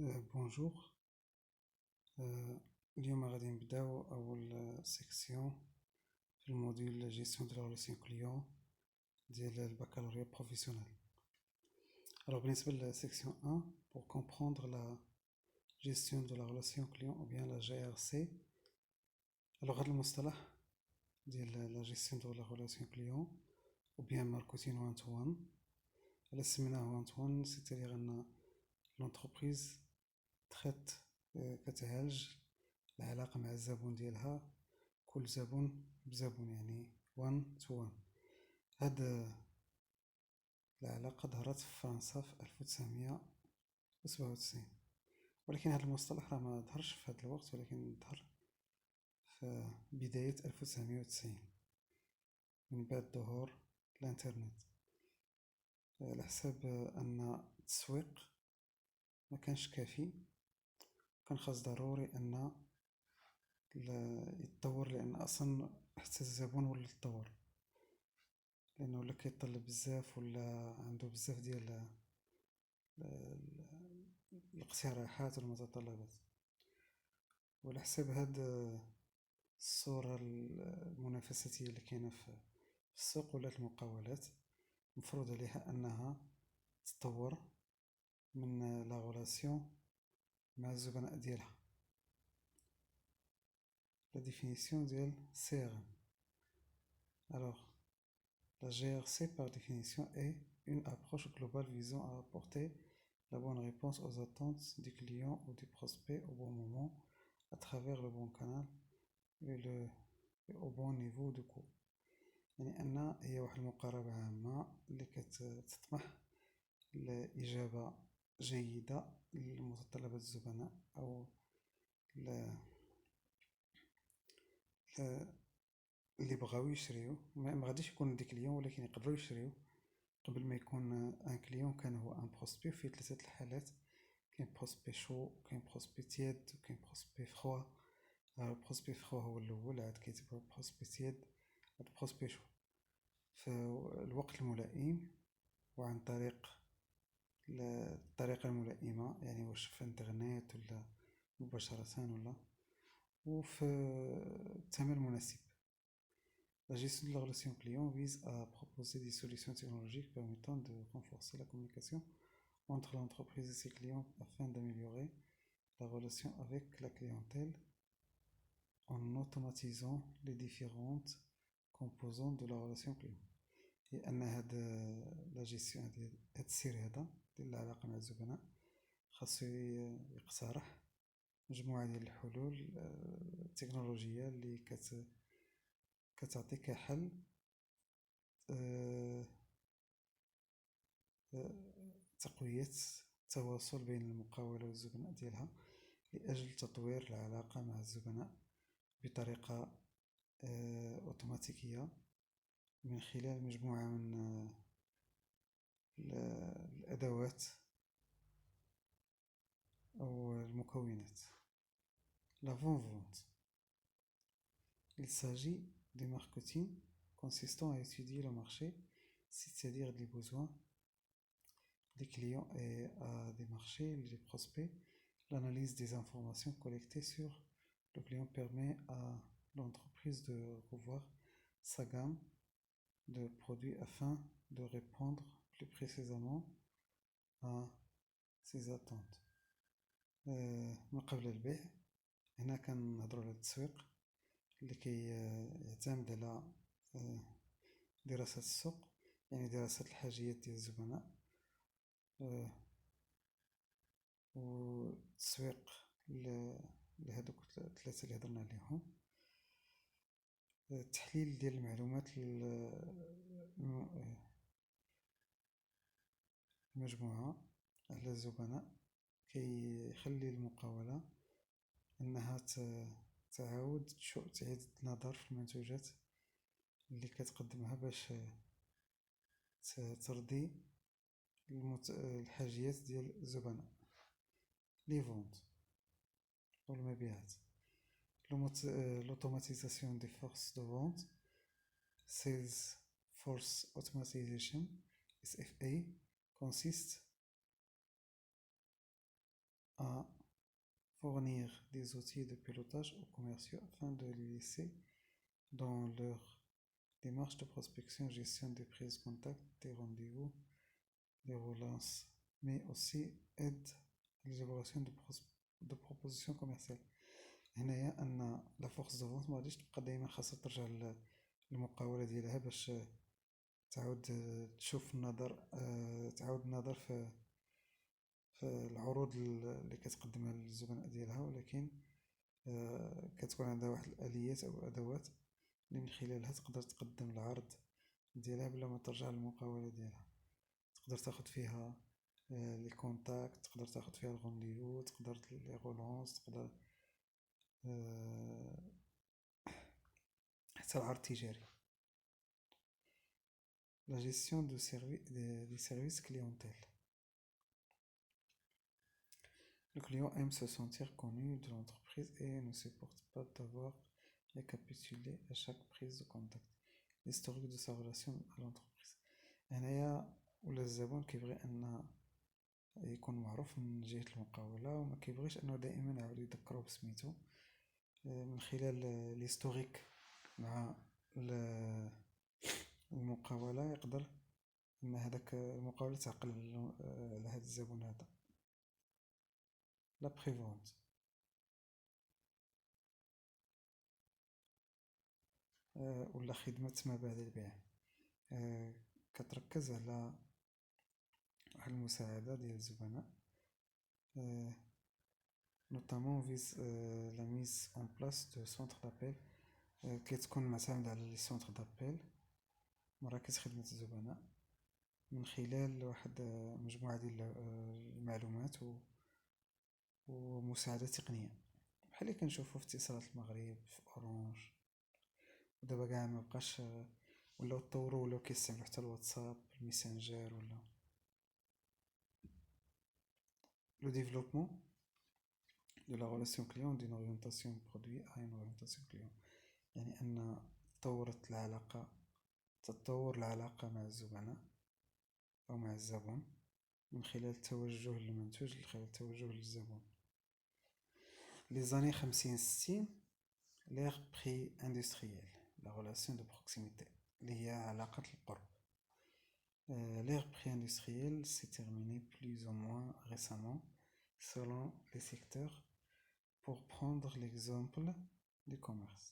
بونجور. اليوم غادي نبداو اول سيكسيون في الموديول جيستيون دو لا ريلاسيون كليون ديال البكالوريا بروفيسيونيل. بالنسبه لسيكسيون 1 pour comprendre la gestion de la relation client ou bien la GRC. هذا المصطلح ديال la gestion de la relation client ou bien marketing one to one. على سميناه one to one c'est-à-dire ان l'entreprise traite كتعالج العلاقة مع الزبون ديالها، كل زبون بزبون، يعني one to one. هاد العلاقة ظهرت في فرنسا في 1997، ولكن هذا المصطلح راه ما ظهرش في هذا الوقت، ولكن ظهر في بداية 1990 من بعد ظهور الانترنت، على حساب ان التسويق ما كانش كافي. كان خاص ضروري ان يتطور، لان اصلا حتى الزبون ولا يتطور، لانه ولا كيطلب بزاف ولا عنده بزاف ديال الاقتراحات والمتطلبات. وعلى حساب هاد الصورة المنافساتية اللي كاينة في السوق ولا المقاولات، مفروض عليها انها تطور من لا غولاسيون مع الزبناء ديالها. La définition ديال CRM. Alors, la GRC par définition est une approche globale visant à apporter la bonne réponse aux attentes du client ou du prospect au bon moment à travers le bon canal et au bon niveau de coût. يعني أن هي واحد المقاربة عامة اللي كتطمح لإجابة جيدة لمتطلبات الزبناء، أو اللي بغاو يشريو. ما غاديش يكون دي كليون، ولكن يقدروا يشريو قبل ما يكون ان كليون. كان هو ان بروسبي في ثلاثه الحالات: كاين بروسبي شو، كاين بروسبي تياد، وكاين بروسبي فخوا. البروسبي فخوا هو الاول، عاد كيتبع بروسبي تياد، عاد بروسبي شو. في الوقت الملائم وعن طريق الطريقه الملائمه، يعني واش في انترنت ولا مباشره ولا، وفي الثمن المناسب. La gestion de la relation client vise à proposer des solutions technologiques permettant de renforcer la communication entre l'entreprise et ses clients afin d'améliorer la relation avec la clientèle en automatisant les différentes composantes de la relation client. Et أن la gestion هاد السير هذا ديال العلاقة مع الزبناء خاصو يقترح مجموعة ديال الحلول التكنولوجية اللي كتعطيك حل تقوية التواصل بين المقاولة والزبناء ديالها لأجل تطوير العلاقة مع الزبناء بطريقة أوتوماتيكية من خلال مجموعة من الأدوات أو المكونات. L'avant-vente. Il s'agit du marketing consistant à étudier le marché, c'est-à-dire les besoins des clients et à des marchés, les prospects. L'analyse des informations collectées sur le client permet à l'entreprise de revoir sa gamme de produits afin de répondre plus précisément à ses attentes. ما قبل البيع، هنا كنهضروا على التسويق اللي كيعتمد على دراسة السوق، يعني دراسة الحاجيات ديال الزبناء، والتسويق لهذوك الثلاثة اللي هضرنا عليهم. التحليل ديال المعلومات المجموعة على الزبناء كيخلي المقاولة انها تعاود تعيد النظر في المنتوجات اللي كتقدمها باش ترضي الحاجيات ديال الزبناء. لي فونت او المبيعات. l'automatisation des forces de vente, Sales Force Automation, SFA, consiste à fournir des outils de pilotage aux commerciaux afin de les laisser dans leur démarche de prospection, gestion des prises de contact, des rendez-vous, des relances, mais aussi aide à l'élaboration de propositions commerciales. هنايا ان لا فورس دو فونت ما غاديش تبقى دائما خاصها ترجع للمقاوله ديالها باش تعاود تشوف النظر، تعاود النظر في العروض اللي كتقدمها للزبناء ديالها، ولكن كتكون عندها واحد الاليات او ادوات اللي من خلالها تقدر تقدم العرض ديالها بلا ما ترجع للمقاوله ديالها. تقدر تاخد فيها لي كونتاكت، تقدر تاخد فيها الغونديفو، تقدر لي غولونس، تقدر حتى العرض التجاري. La gestion des services clientèle. Le client aime se sentir connu de l'entreprise et ne supporte pas d'avoir récapitulé à chaque prise de contact l'historique de sa relation à l'entreprise. هنايا ولا الزبون كيبغي ان يكون معروف من جهة المقاولة، وما كيبغيش انه دائما يعاودو يذكروه بسميتو. من خلال الهيستوريك مع المقاولة يقدر ان هذاك المقاولة تعقل على هذا الزبون هذا. لا بريفونت ولا خدمة ما بعد البيع، كتركز على واحد المساعدة ديال الزبناء، notamment vise la mise en place de centres d'appel. كتكون معتمد على لي سونتر دابيل، مراكز خدمة الزبناء، من خلال واحد مجموعة ديال المعلومات ومساعدة تقنية، بحال اللي كنشوفو في اتصالات المغرب، في اورانج. ودابا كاع ما بقاش ولاو طوروا، ولاو كيستعملوا حتى الواتساب، الميسنجر، ولا لو ديفلوبمون de la relation client d'une orientation produit à une orientation client. يعني ان تطور العلاقة مع الزبناء او مع الزبون من خلال التوجه للمنتوج، من خلال التوجه للزبون. لي زاني 50-60 l'ère pré-industrielle, la relation de proximité اللي هي علاقة القرب. L'ère pré-industrielle s'est terminée plus ou moins récemment selon les secteurs. Pour prendre l'exemple du commerce,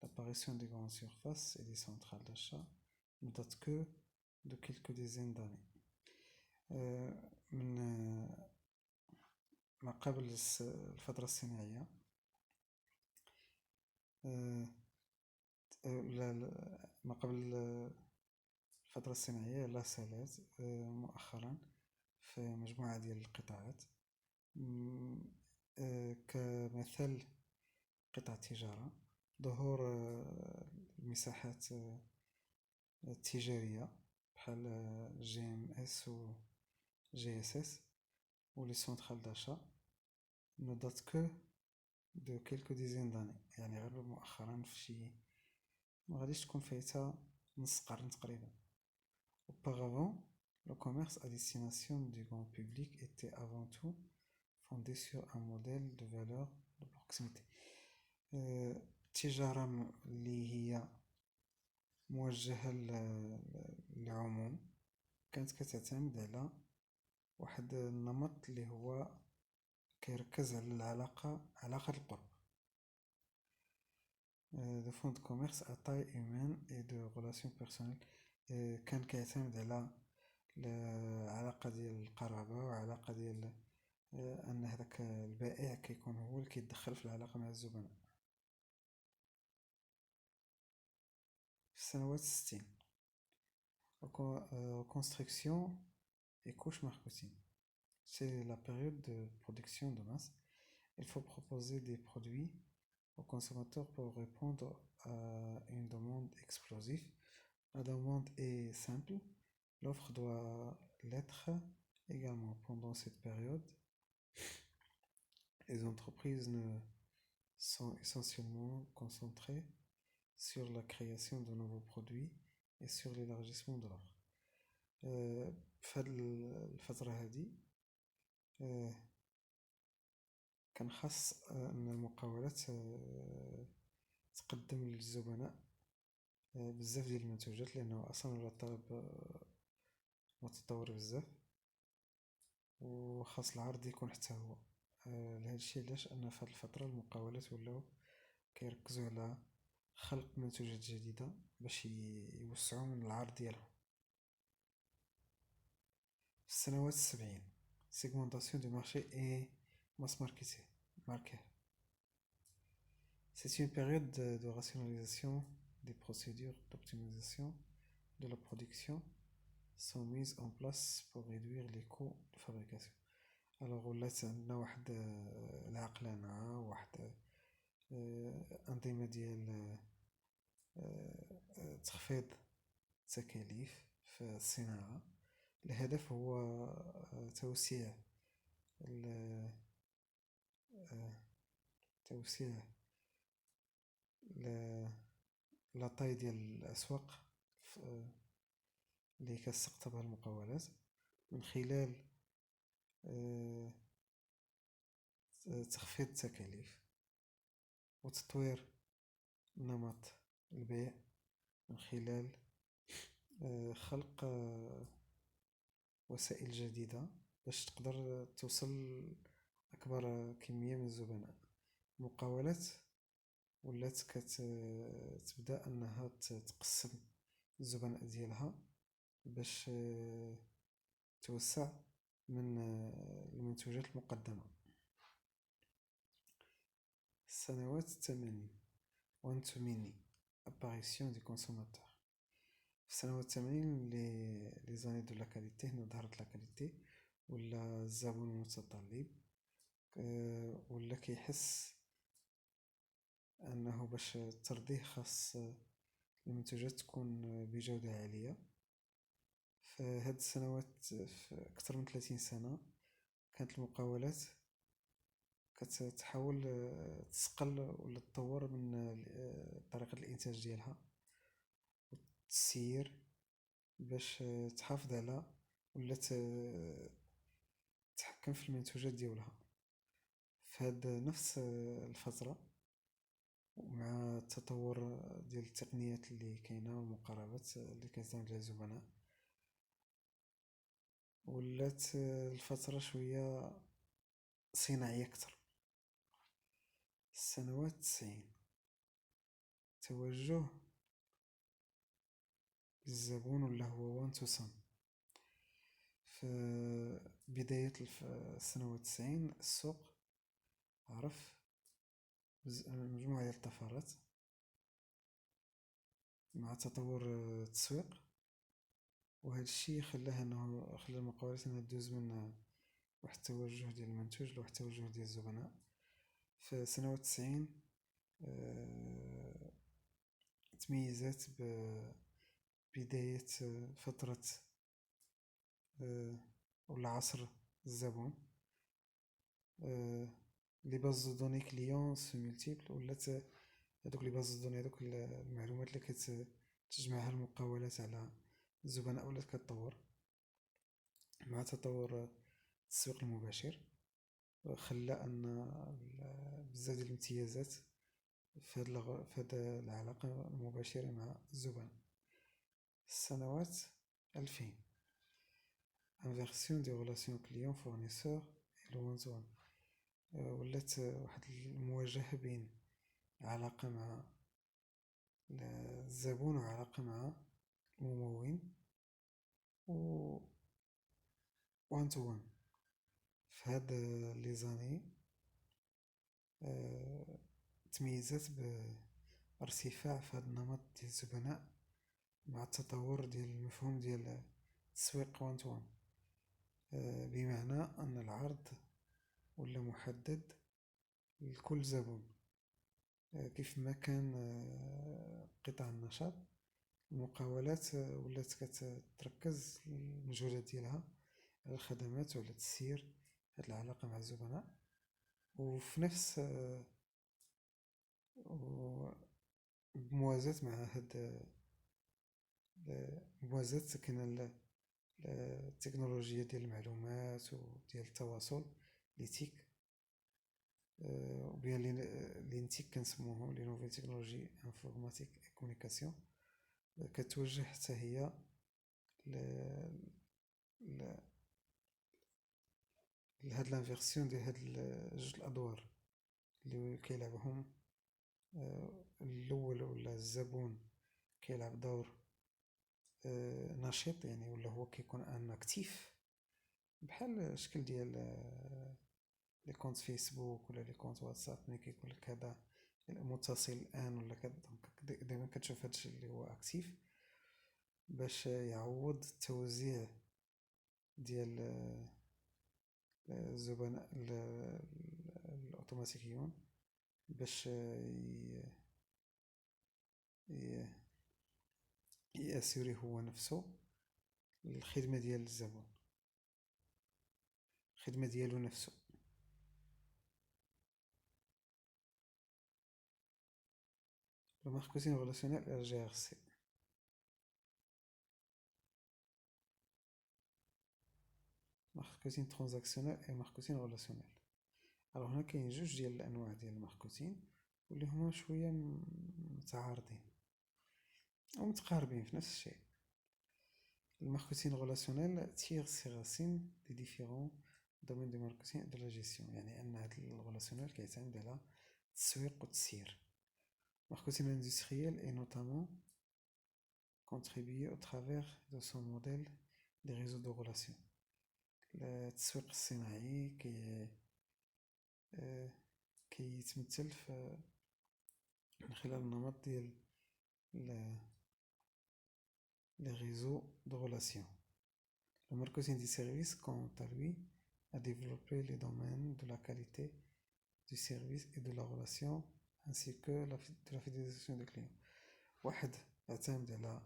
l'apparition des grandes surfaces et des centrales d'achat ne date que de quelques dizaines d'années. من ما قبل الفترة الصناعية، ما قبل الفترة الصناعية لا سالات مؤخرا في مجموعة ديال القطاعات، كمثل قطاع التجارة، ظهور المساحات التجارية بحال GMS و GSS و لي سونترال داشا ne date que de quelques dizaines d'années، يعني غير مؤخرا في شي ما غاديش تكون فايتة نص قرن تقريبا. Auparavant, le commerce à destination du grand public était avant tout fondé sur un modèle de valeur de proximité. التجارة اللي هي موجهة للعموم كانت كتعتمد على واحد النمط اللي هو كيركز على علاقة القرب. de fonds de commerce à taille humaine et de relations personnelles، كان كيعتمد على العلاقة ديال القرابة، وعلاقة ديال ان هذاك البائع كيكون هو اللي كيتدخل في العلاقة مع الزبناء. في السنوات 60 construction et couche marketing, c'est la période de production de masse. Il faut proposer des produits aux consommateurs pour répondre à une demande explosive. La demande est simple, l'offre doit l'être également. Pendant cette période, les entreprises sont essentiellement concentrées sur la création de nouveaux produits et sur l'élargissement de l'offre. في هذه الفترة هذه كان خاص أن المقاولات تقدم للزبناء بزاف ديال المنتوجات، لأنه أصلا ولا الطلب متطور بزاف، وخاص العرض يكون حتى هو. لهادشي علاش أن في هاد الفترة المقاولات ولاو كيركزوا على خلق منتوجات جديدة باش يوسعوا من العرض ديالهم. في السنوات السبعين segmentation du marché et mass market. C'est une période de rationalisation des procédures d'optimisation de la production sont mises en place pour réduire les coûts de fabrication. Alors ولات عندنا واحد العقلانة، واحد أنظمة ديال تخفيض التكاليف في الصناعة. الهدف هو توسيع توسيع لاطاي ديال الأسواق اللي كتستقطبها المقاولات من خلال تخفيض التكاليف وتطوير نمط البيع من خلال خلق وسائل جديدة باش تقدر توصل أكبر كمية من الزبناء. المقاولات ولات كتبدا أنها تقسم الزبناء ديالها باش توسع من المنتوجات المقدمة. السنوات الثمانين وانتوميني apparition du consommateur. في السنوات الثمانين لي زاني دو لا كاليتي، هنا ظهرت لا كاليتي، ولا الزبون المتطلب ولا كيحس أنه باش ترضيه خاص المنتوجات تكون بجودة عالية. في هاد السنوات في أكثر من 30 سنة كانت المقاولات كتحاول تسقل ولا تطور من طريقة الإنتاج ديالها والتسيير باش تحافظ على ولا تحكم في المنتوجات ديالها. في هاد نفس الفترة ومع التطور ديال التقنيات اللي كاينة والمقاربات اللي كيعتمد عليها الزبناء، ولات الفترة شوية صناعية أكثر. السنوات 90 توجه للزبون ولا هو وان تو سام. في بداية السنوات 90 السوق عرف مجموعة ديال الطفرات مع تطور التسويق، وهذا الشيء خلى المقاولات انها دوز من واحد التوجه ديال المنتوج لواحد التوجه ديال الزبناء. في سنوات 90 تميزات ببداية فترة ولا عصر الزبون. لي باز دو دوني كليون سو مولتيبل، ولات هادوك لي باز دو دوني، هادوك المعلومات اللي كتجمعها المقاولات على الزبناء ولات كتطور مع تطور التسويق المباشر. خلى ان بزاف ديال الامتيازات في هاد العلاقة المباشرة مع الزبناء. السنوات 2000 inversion des relations client fournisseur et le one to one. ولات واحد المواجهة بين علاقة مع الزبون وعلاقة مع الممول و one to one. في هاد لي زاني تميزات بارتفاع في هاد النمط ديال الزبناء مع التطور ديال المفهوم ديال التسويق وان تو وان، بمعنى أن العرض ولا محدد لكل زبون. كيف ما كان قطاع النشاط، المقاولات ولات كتركز المجهودات ديالها على الخدمات وعلى تسيير هاد العلاقة مع الزبناء، وفي نفس بموازاة مع هاد موازاة كاين التكنولوجيا ديال المعلومات وديال التواصل ليتيك وبيان لي نتيك كنسموهم لي نوفيل تكنولوجي انفورماتيك اي كومونيكاسيون، كتوجه حتى هي ل- ل- لهاد لانفيرسيون ديال هاد جوج الادوار اللي كيلعبهم. الاول ولا الزبون كيلعب دور نشيط، يعني ولا هو كيكون ان اكتيف، بحال الشكل ديال لي كونت فيسبوك ولا لي كونت واتساب، ملي كيقول لك هذا متصل الان ولا كذا. دونك دائما كتشوف هادشي اللي هو اكتيف باش يعوض التوزيع ديال الزبناء الاوتوماتيكيون، باش ياسوري هو نفسه الخدمة ديال الزبون، الخدمة ديالو نفسه. Le marketing relationnel et le GRC. marketing transactionnel et marketing relationnel. alors هنا كاين جوج ديال الانواع ديال الماركتين واللي هما شويه متعارضين او متقاربين في نفس الشيء. الماركتين relationnel tire ses racines des différents domaines du marketing et de la gestion، يعني ان هذا الريلاسيونيل كيعتمد على التسويق والتسيير. marketing industriel est notamment contribué au travers de son modèle des réseaux de relations. التسويق الصناعي كيتمثل في من خلال النمط ديال les réseaux de relations. Le marketing du service, quant à lui, a développé les domaines de la qualité du service et de la relation ainsi que de la fidélisation des clients. واحد اعتمد على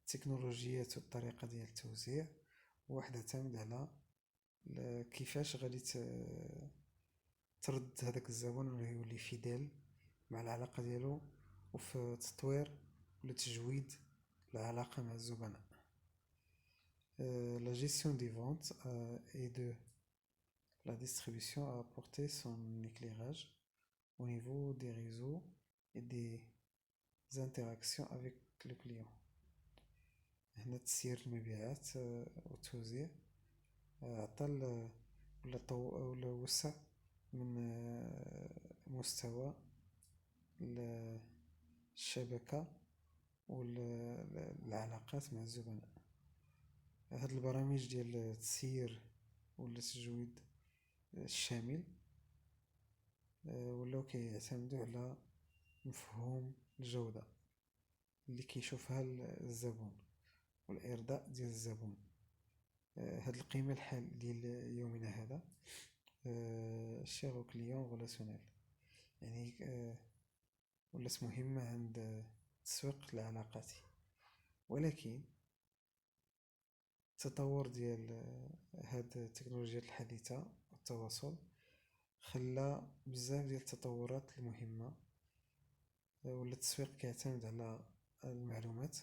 التكنولوجيات والطريقة ديال التوزيع، وواحد اعتمد على كيفاش غادي ترد هذاك الزبون انه يولي فيديل مع العلاقة ديالو، وفي تطوير ولا تجويد العلاقة مع الزبناء. La gestion des ventes et de la distribution a apporté son éclairage au niveau des réseaux et des interactions avec le client. هنا تسيير المبيعات والتوزيع عطى ولا وسع من مستوى الشبكة والعلاقات مع الزبناء. هاد البرامج ديال التسيير ولا التجويد الشامل ولاو كيعتمدوا على مفهوم الجودة اللي كيشوفها الزبون والإرضاء ديال الزبون. هاد القيمة الحال ديال يومنا هذا شير كليون ريلاسيونيل، يعني ولات مهمة عند التسويق العلاقاتي. ولكن التطور ديال هاد التكنولوجيات الحديثة والتواصل خلى بزاف ديال التطورات المهمة. ولا التسويق كيعتمد على المعلومات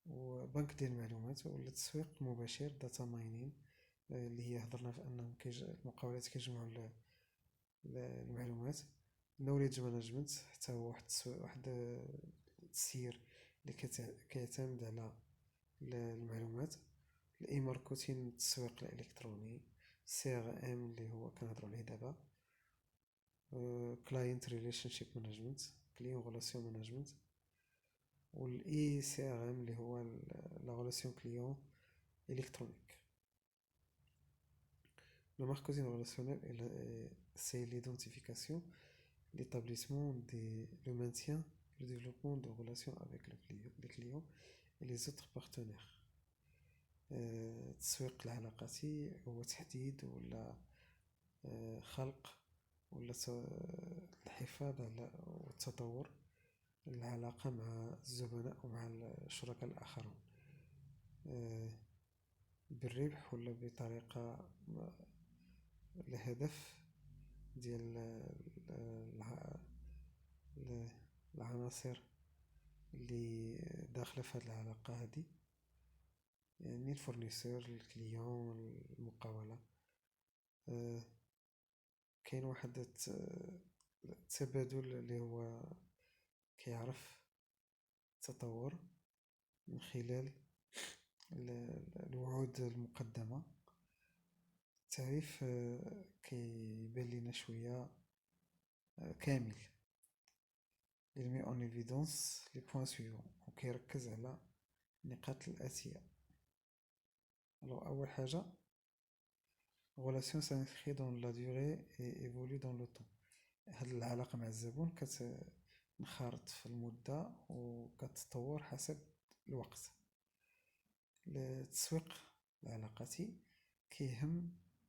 وبنك ديال المعلومات، ولا التسويق المباشر داتا ماينين، اللي هي هضرنا في انهم المقاولات كيجمعوا المعلومات. نوليدج مانجمنت حتى هو واحد التسيير اللي كيعتمد على المعلومات. الاي ماركتين التسويق الالكتروني، سي ار ام اللي هو كنهضروا عليه دابا، كلاينت ريليشن شيب مانجمنت، كليون ريلاسيون مانجمنت، والاي سي ار ام اللي هو لا ريلاسيون كليون الكترونيك. Le marketing relationnel c'est l'identification, l'établissement, le maintien, le développement de relations avec les clients et les autres partenaires. التسويق العلاقاتي هو تحديد ولا خلق ولا الحفاظ على والتطور العلاقة مع الزبناء ومع الشركاء الآخرون بالربح ولا بطريقة الهدف ديال العناصر اللي داخله في هذه العلاقه هذه، يعني الفورنيسور، الكليون، المقاوله. كاين واحد التبادل اللي هو كيعرف التطور من خلال الوعود المقدمة. التعريف كيبان لينا شوية كامل. Il met en évidence les points suivants وكيركز على النقاط الآتية. أول حاجة relation s'inscrit dans la durée et évolue dans le temps. هاد العلاقة مع الزبون كتنخرط في المدة وكتطور حسب الوقت. التسويق العلاقاتي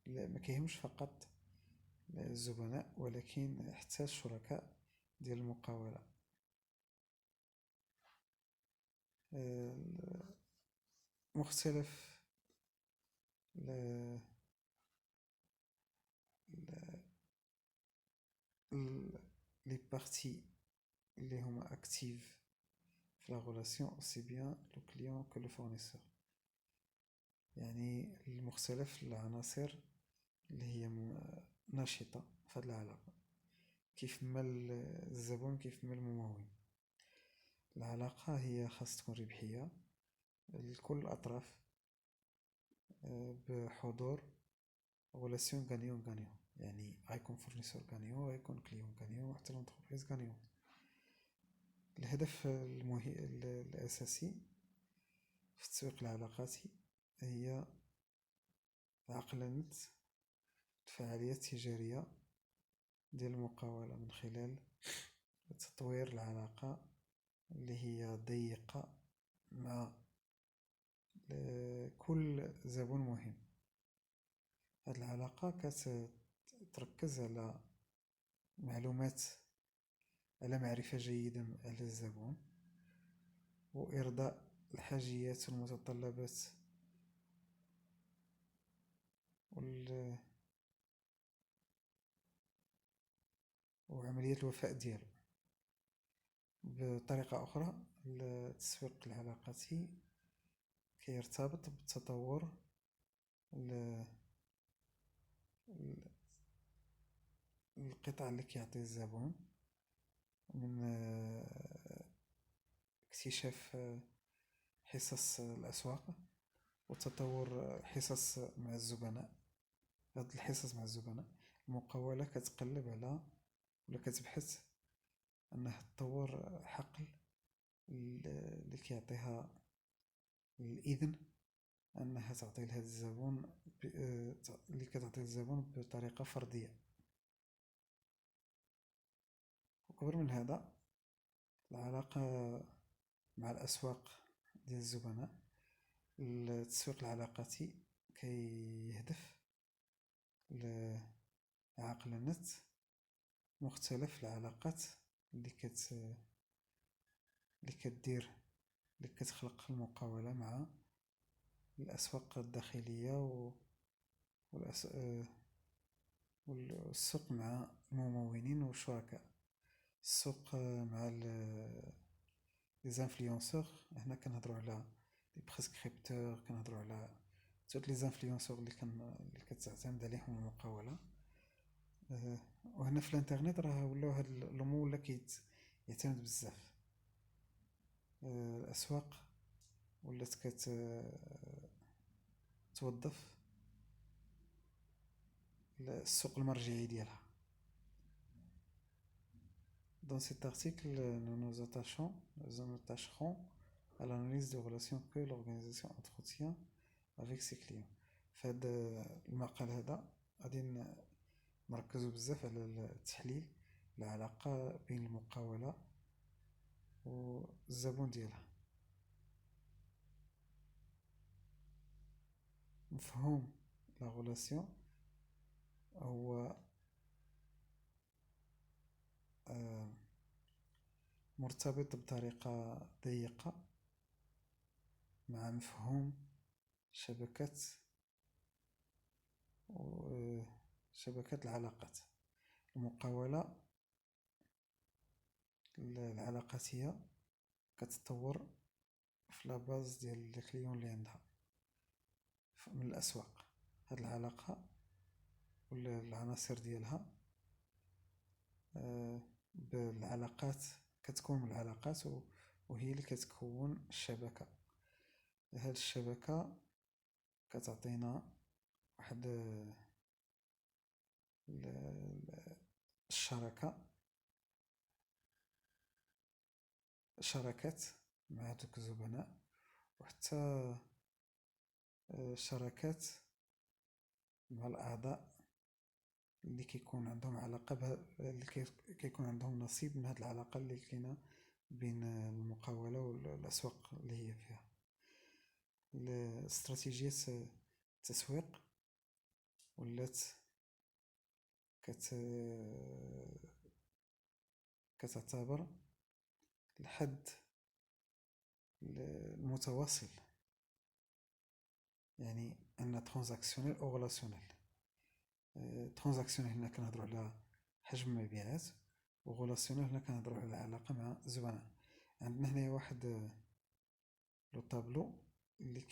ما كيهمش فقط الزبناء ولكن حتى الشركاء ديال المقاولة. مختلف les parties اللي هما actives في la relation aussi bien le client que le fournisseur. يعني المختلف العناصر اللي هي نشطة في هذه العلاقة كيف ما الزبون كيف ما الممول. العلاقة هي خاص تكون ربحية لكل الأطراف بحضور relation gagnant gagnant. يعني غيكون فورنيسور غانيون غيكون كليون غانيون وحتى لونتربريز غانيون. الهدف الأساسي في التسويق العلاقاتي هي عقلنة الفعالية التجارية ديال المقاولة من خلال تطوير العلاقة اللي هي ضيقة مع كل زبون مهم. هاد العلاقة كتركز على معلومات على معرفة جيدة على الزبون وإرضاء الحاجيات والمتطلبات وعملية الوفاء ديالو. بطريقة أخرى التسويق العلاقاتي كيرتبط بالتطور القطع اللي كيعطي الزبون من اكتشاف حصص الأسواق وتطور حصص مع الزبناء. هاد الحصص مع الزبناء المقاولة كتقلب على ولا كتبحث أنها تطور حقل اللي كيعطيها الإذن أنها تعطي لهذا الزبون اللي كتعطي الزبون بطريقة فردية. وقبل من هذا العلاقة مع الأسواق ديال الزبناء. التسويق العلاقاتي كيهدف لعقلنة مختلف العلاقات اللي كتخلق المقاولة مع الأسواق الداخلية والسوق مع الممولين والشركاء. السوق مع لي زانفلونسور. هنا كنهضروا على لي بريسكريبتور كنهضروا على توت لي زانفلونسور اللي كتعتمد عليهم المقاولة. وهنا في الانترنت راه ولاو هاد الامور ولا كيعتمد بزاف. الاسواق ولات توظف السوق المرجعي ديالها. Dans cet article, nous attacherons à l'analyse des relations que l'organisation entretient avec ses clients. فهاد المقال هذا غادي نركزوا بزاف على التحليل العلاقة بين المقاولة والزبون ديالها. مفهوم لا غولاسيون هو مرتبط بطريقة ضيقة مع مفهوم شبكات العلاقات. المقاولة العلاقاتية كتطور في لاباز ديال الكليون اللي عندها من الأسواق. هاد العلاقة ولا العناصر ديالها آه، بالعلاقات، كتكون من العلاقات وهي اللي كتكون الشبكة. هاد الشبكة كتعطينا واحد الشراكة، شراكات مع دوك الزبناء، وحتى شراكات مع الأعضاء اللي كيكون عندهم علاقة اللي كيكون عندهم نصيب من هاد العلاقة اللي كاينة بين المقاولة والأسواق اللي هي فيها. استراتيجية التسويق ولات كت كتعتبر الحد المتواصل، يعني أن ترانزاكسيونيل أو غولاسيونيل. ترانزاكسيونيل هنا كنهضرو على حجم المبيعات، وغولاسيونيل هنا كنهضرو على العلاقة مع الزبناء. عندنا هنايا واحد لو طابلو اللي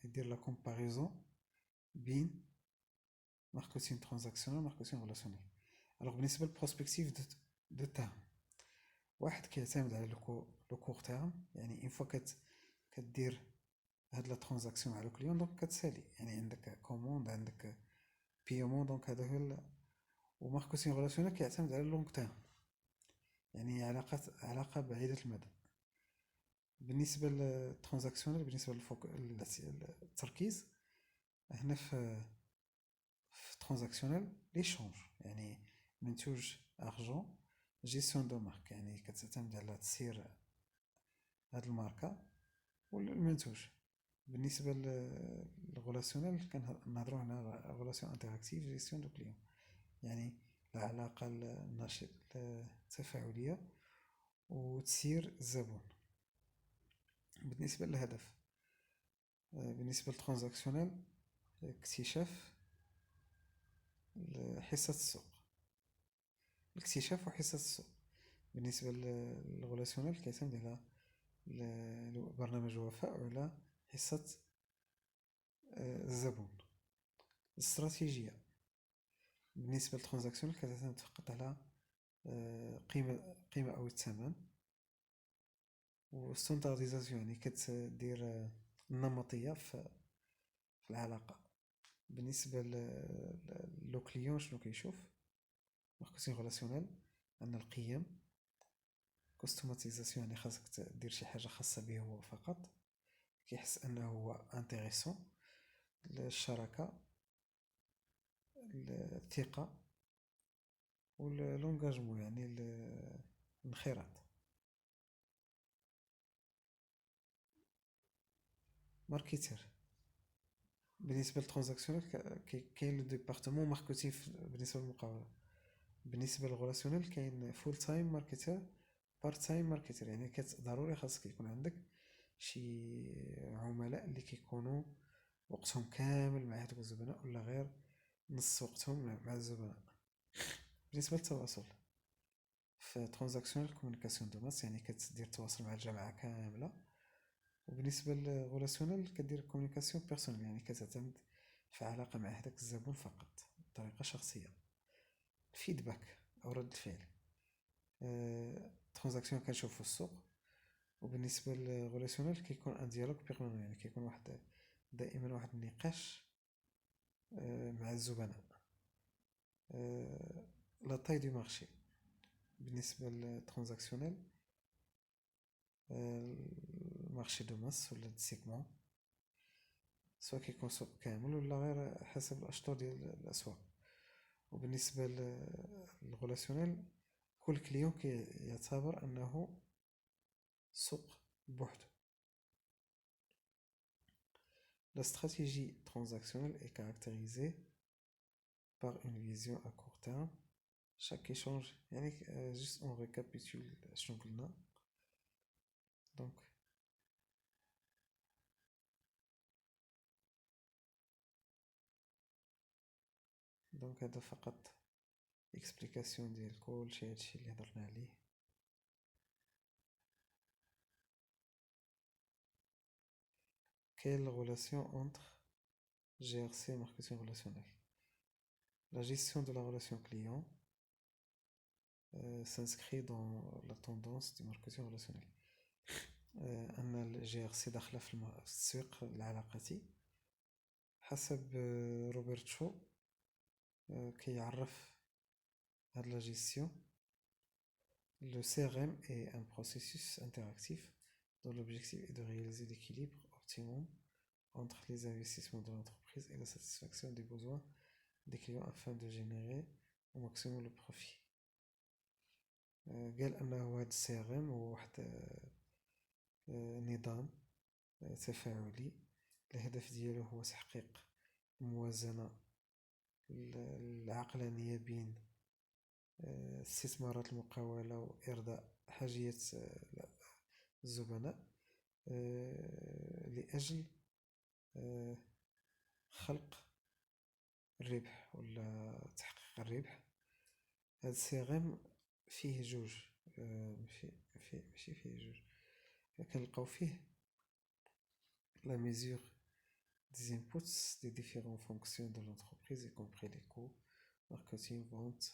يدير لا كومباريزون بين ماركتين ترانزاكسيونيل وماركتين غولاسيونيل. الوغ بالنسبة للبروسبكتيف دو تيرم، واحد كيعتمد على لو كور تيرم، يعني اون فوا كدير هاد لا ترانزاكسيون مع لو كليون دونك كتسالي، يعني عندك كوموند، عندك بيومون، دونك هذا هو. وماركتين غولاسيونيل كيعتمد على لونغ تيرم، يعني علاقة بعيدة المدى. بالنسبة للترانزاكسيونيل، بالنسبة للتركيز هنا في ترانزاكسيونيل ليشونج، يعني منتوج ارجون، جيستيون دو مارك، يعني كتعتمد على تسيير هاد الماركة والمنتوج. بالنسبة للغولاسيونيل كنهضرو هنا على غولاسيون انتراكتيف، جيستيون دو كليون، يعني العلاقة التفاعلية وتسيير الزبون. بالنسبة للهدف، بالنسبة للترانزاكسيونيل اكتشاف حصة السوق، الاكتشاف وحصة السوق. بالنسبة للغولاسيونيل كيعتمد على برنامج الوفاء وعلى حصة الزبون. الاستراتيجية بالنسبة للترانزاكسيونيل كتعتمد فقط على قيمة أو الثمن. وستاندارديزاسيون يعني كتدير النمطية في العلاقة. بالنسبة لو كليون شنو كيشوف؟ ماركتينغ غولاسيونيل عندنا القيم، كوستوماتيزاسيون يعني خاصك دير شي حاجة خاصة به هو فقط، كيحس انه هو انتريسون. الشراكة، الثقة، واللونجاجمون يعني الانخراط. ماركتير بالنسبة للترانزاكسيونيل كاين لو ديبارتمون ماركتينغ بالنسبة للمقاولة. بالنسبة للغولاسيونيل كاين فول تايم ماركتير، بارت تايم ماركتير، يعني ضروري خاصك يكون عندك شي عملاء اللي كيكونوا وقتهم كامل مع هادوك الزبناء، ولا غير نص وقتهم مع الزبناء. بالنسبة للتواصل في ترانزاكسيونيل كومونيكاسيون دو ماس، يعني كتدير تواصل مع الجماعة كاملة. وبالنسبة للغولاسيونيل كدير كومونيكاسيون بيرسونيل، يعني كتعتمد في علاقة مع هداك الزبون فقط بطريقة شخصية. فيدباك أو رد الفعل، ترانزاكسيون كنشوفو في السوق، وبالنسبة للغولاسيونيل كيكون ان ديالوج بيرمانون، يعني كيكون دائما واحد النقاش مع الزبناء. لا تاي دو مارشي بالنسبة للترانزاكسيونيل، المارشي دو ماس ولا دو سيكمون، سواء كيكون سوق كامل ولا غير حسب الأشطر ديال الأسواق. وبالنسبة للغولاسيونيل كل كليون كيعتبر أنه سوق بوحدو. La stratégie transactionnelle est caractérisée par une vision à court terme. Chaque échange, يعني juste on récapitule شنو قلنا. Donc هذا فقط explication ديال كلشي هادشي اللي هضرنا عليه. Quelle relation entre GRC et marketing relationnel? La gestion de la relation client, s'inscrit dans la tendance du marketing relationnel. أن ال GRC داخلة في التسويق العلاقاتي حسب روبرت شو. كيعرف هاد لا جيستيون: le CRM est un processus interactif dont l'objectif est de réaliser l'équilibre optimum entre les investissements de l'entreprise et la satisfaction des besoins des clients afin de générer au maximum le profit. قال أنه هاد CRM هو واحد نظام تفاعلي الهدف ديالو هو تحقيق الموازنة العقلانية بين استثمارات المقاولة وإرضاء حاجية الزبناء لأجل خلق الربح ولا تحقيق الربح. هاد السيغام فيه جوج، ماشي فيه جوج، كنلقاو فيه la mesure des inputs des différentes fonctions de l'entreprise, y compris les coûts, marketing, vente.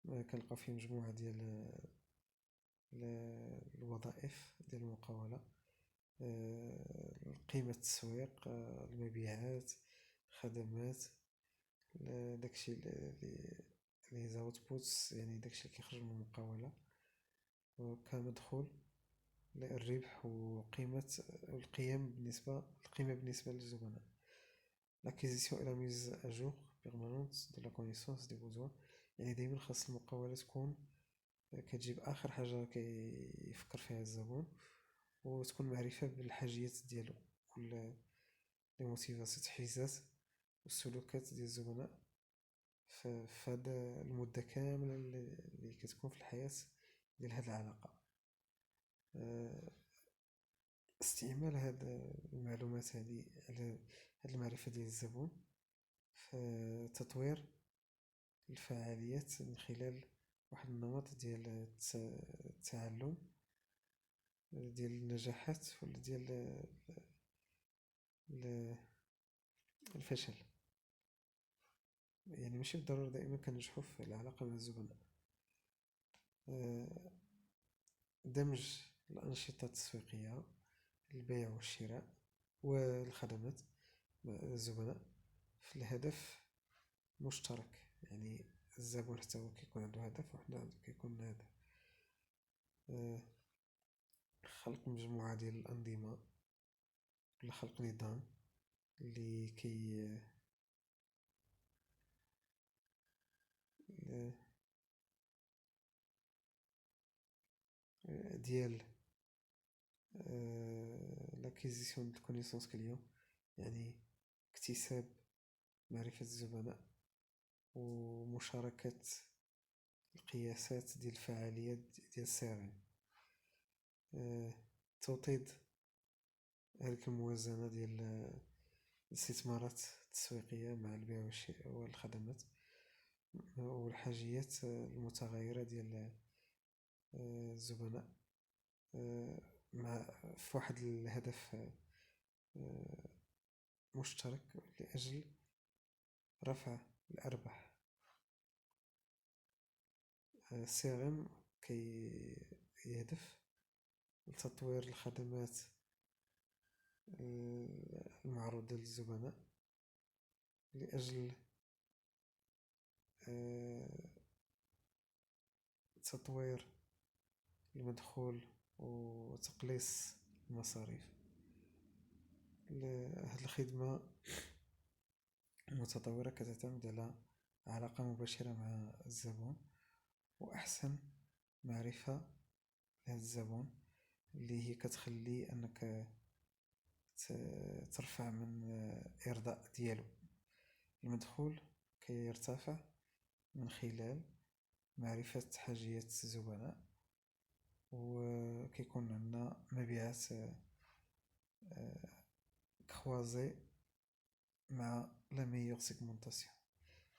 كنلقاو فيه مجموعة ديال الوظائف ديال المقاولة: قيمة التسويق، المبيعات، الخدمات، داكشي لي زاوتبوتس، يعني داكشي اللي كيخرج من المقاولة كمدخول للربح وقيمة القيمة بالنسبة للزبناء. l'acquisition et la mise à jour permanente de la connaissance des besoins، يعني دايما خاص المقاولة تكون كتجيب آخر حاجة كيفكر فيها الزبون، وتكون معرفة بالحاجيات ديالو ولا لي موتيفاسيون، التحفيزات والسلوكات ديال الزبناء في هاد المدة كاملة اللي كتكون في الحياة ديال هاد العلاقة. استعمال هاد المعلومات هادي على هاد المعرفة ديال الزبون في تطوير الفعاليات من خلال واحد النمط ديال التعلم ديال النجاحات ولا ديال الفشل. يعني ماشي بالضرورة دائما كنجحو في العلاقة مع الزبناء. دمج الأنشطة التسويقية، البيع والشراء والخدمات مع الزبناء في الهدف مشترك، يعني الزبون حتى هو كيكون عنده هدف وحنا كيكون لنا هدف. خلق مجموعة ديال الأنظمة ولا خلق نظام اللي ديال لاكيزيسيون دو كونيسونس كليون، يعني اكتساب معرفة الزبناء ومشاركة القياسات ديال الفعاليات ديال السيرين. توطيد هذيك الموازنة ديال الاستثمارات التسويقية مع البيع والخدمات والحاجيات المتغيرة ديال الزبناء في واحد الهدف مشترك لأجل رفع الأرباح. السيرم يهدف لتطوير الخدمات المعروضة للزبناء لأجل تطوير المدخول وتقليص المصاريف. هذه الخدمة المتطورة كتعتمد على علاقة مباشرة مع الزبون وأحسن معرفة لهذا الزبون اللي هي كتخلي أنك ترفع من إرضاء ديالو. المدخول كيرتفع من خلال معرفة حاجيات الزبناء وكيكون عندنا مبيعات كروازي مع لا ميور سيغمونطاسيون،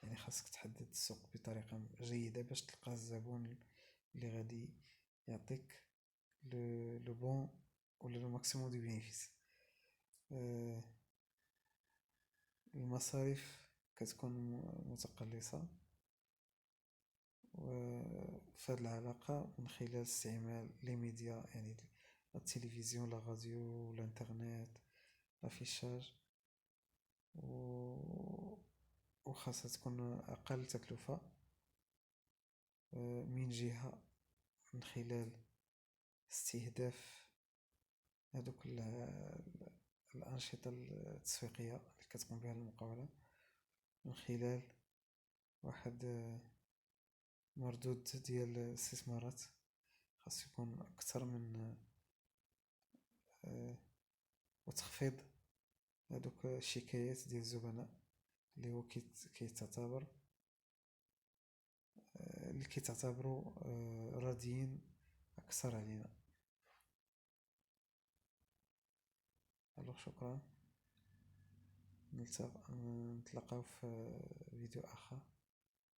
يعني خاصك تحدد السوق بطريقة جيدة باش تلقى الزبون اللي غادي يعطيك لو بون ولا لو ماكسيموم دو بينيفيس. المصاريف كتكون متقلصة وفي هذه العلاقة من خلال استعمال لي ميديا، يعني التلفزيون، لا راديو، الانترنت، لافيشاج، و وخاصها تكون أقل تكلفة. من جهة من خلال استهداف هذوك الأنشطة التسويقية اللي كتقوم بها المقاولة، من خلال واحد مردود ديال الاستثمارات خاص يكون أكثر من وتخفيض هذوك الشكايات ديال الزبناء اللي هو كيتعتبر اللي كيتعتبروا راضيين أكثر علينا. ألوغ شكرا، نتلاقاو في فيديو آخر.